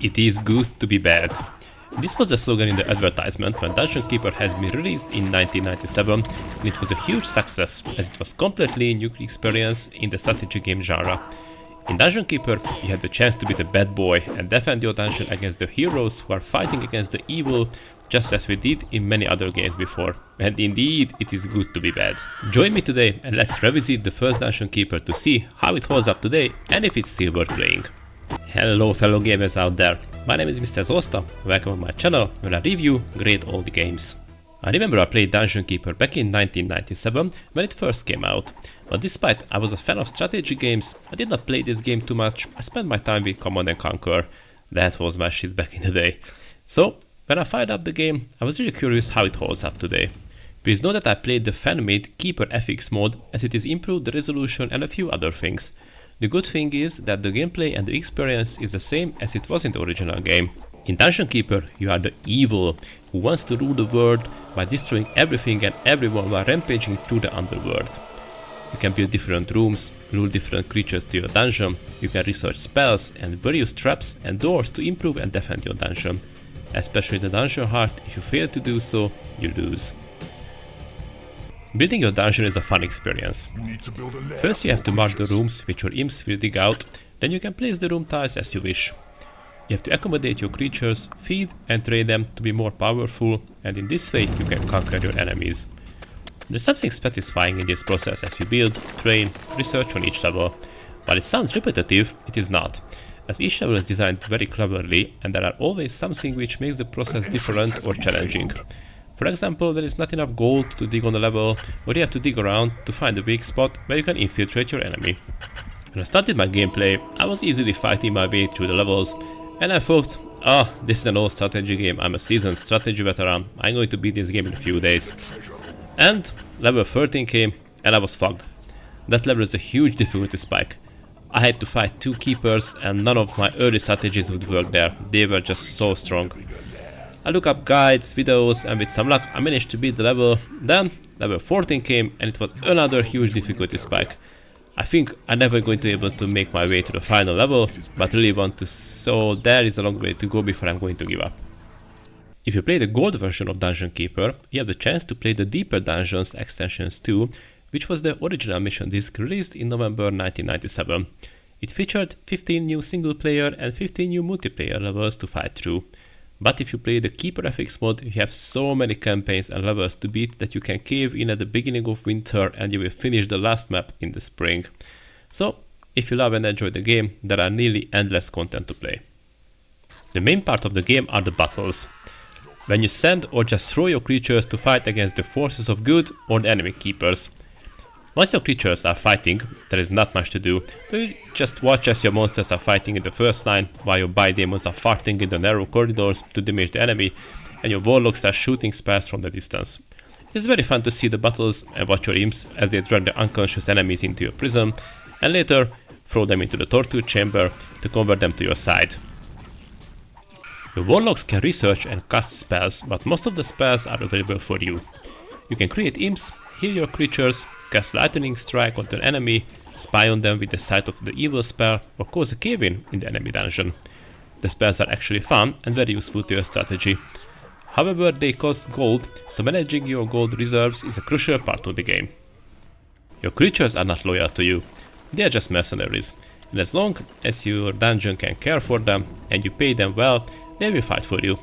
It is good to be bad. This was the slogan in the advertisement when Dungeon Keeper has been released in 1997, and it was a huge success as it was completely new experience in the strategy game genre. In Dungeon Keeper, you had the chance to be the bad boy and defend your dungeon against the heroes who are fighting against the evil, just as we did in many other games before. And indeed, it is good to be bad. Join me today and let's revisit the first Dungeon Keeper to see how it holds up today and if it's still worth playing. Hello fellow gamers out there, my name is Mr. Zosta, welcome to my channel where I review great old games. I remember I played Dungeon Keeper back in 1997 when it first came out, but despite I was a fan of strategy games, I did not play this game too much. I spent my time with Command & Conquer, that was my shit back in the day. So when I fired up the game, I was really curious how it holds up today. Please know that I played the fan-made Keeper FX mode as it is improved the resolution and a few other things. The good thing is that the gameplay and the experience is the same as it was in the original game. In Dungeon Keeper, you are the evil who wants to rule the world by destroying everything and everyone while rampaging through the underworld. You can build different rooms, lure different creatures to your dungeon, you can research spells and various traps and doors to improve and defend your dungeon. Especially the dungeon heart, if you fail to do so, you lose. Building your dungeon is a fun experience. First you have to mark the rooms which your imps will dig out, then you can place the room tiles as you wish. You have to accommodate your creatures, feed and train them to be more powerful, and in this way you can conquer your enemies. There's something satisfying in this process as you build, train, research on each level. While it sounds repetitive, it is not, as each level is designed very cleverly and there are always something which makes the process different or challenging. For example, there is not enough gold to dig on a level, or you have to dig around to find a weak spot where you can infiltrate your enemy. When I started my gameplay, I was easily fighting my way through the levels, and I thought, this is an old strategy game, I'm a seasoned strategy veteran, I'm going to beat this game in a few days. And level 13 came, and I was fucked. That level is a huge difficulty spike. I had to fight 2 keepers, and none of my early strategies would work there, they were just so strong. I looked up guides, videos, and with some luck I managed to beat the level. Then level 14 came and it was another huge difficulty spike. I think I'm never going to be able to make my way to the final level, but really want to, so there is a long way to go before I'm going to give up. If you play the gold version of Dungeon Keeper, you have the chance to play the Deeper Dungeons extensions too, which was the original mission disc released in November 1997. It featured 15 new single player and 15 new multiplayer levels to fight through. But if you play the Keeper FX mode, you have so many campaigns and levels to beat that you can cave in at the beginning of winter and you will finish the last map in the spring. So, if you love and enjoy the game, there are nearly endless content to play. The main part of the game are the battles, when you send or just throw your creatures to fight against the forces of good or the enemy keepers. Once your creatures are fighting, there is not much to do, so you just watch as your monsters are fighting in the first line, while your bi-demons are farting in the narrow corridors to damage the enemy, and your warlocks are shooting spells from the distance. It is very fun to see the battles and watch your imps as they drag the unconscious enemies into your prison, and later throw them into the torture chamber to convert them to your side. Your warlocks can research and cast spells, but most of the spells are available for you. You can create imps, heal your creatures, cast lightning strike onto an enemy, spy on them with the sight of the evil spell, or cause a cave-in in the enemy dungeon. The spells are actually fun and very useful to your strategy. However, they cost gold, so managing your gold reserves is a crucial part of the game. Your creatures are not loyal to you, they are just mercenaries, and as long as your dungeon can care for them and you pay them well, they will fight for you.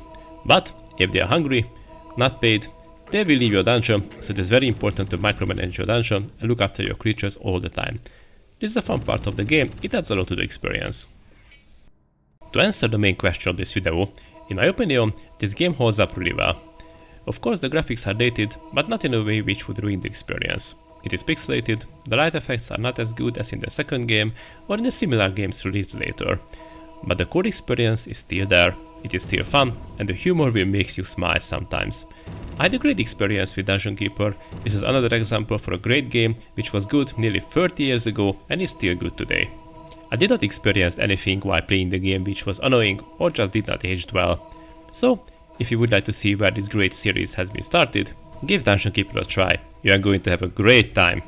But if they are hungry, not paid, they will leave your dungeon, so it is very important to micromanage your dungeon and look after your creatures all the time. This is a fun part of the game, it adds a lot to the experience. To answer the main question of this video, in my opinion, this game holds up really well. Of course the graphics are dated, but not in a way which would ruin the experience. It is pixelated, the light effects are not as good as in the second game or in the similar games released later. But the core experience is still there, it is still fun, and the humor will make you smile sometimes. I had a great experience with Dungeon Keeper. This is another example for a great game which was good nearly 30 years ago and is still good today. I did not experience anything while playing the game which was annoying or just did not age well. So, if you would like to see where this great series has been started, give Dungeon Keeper a try, you are going to have a great time.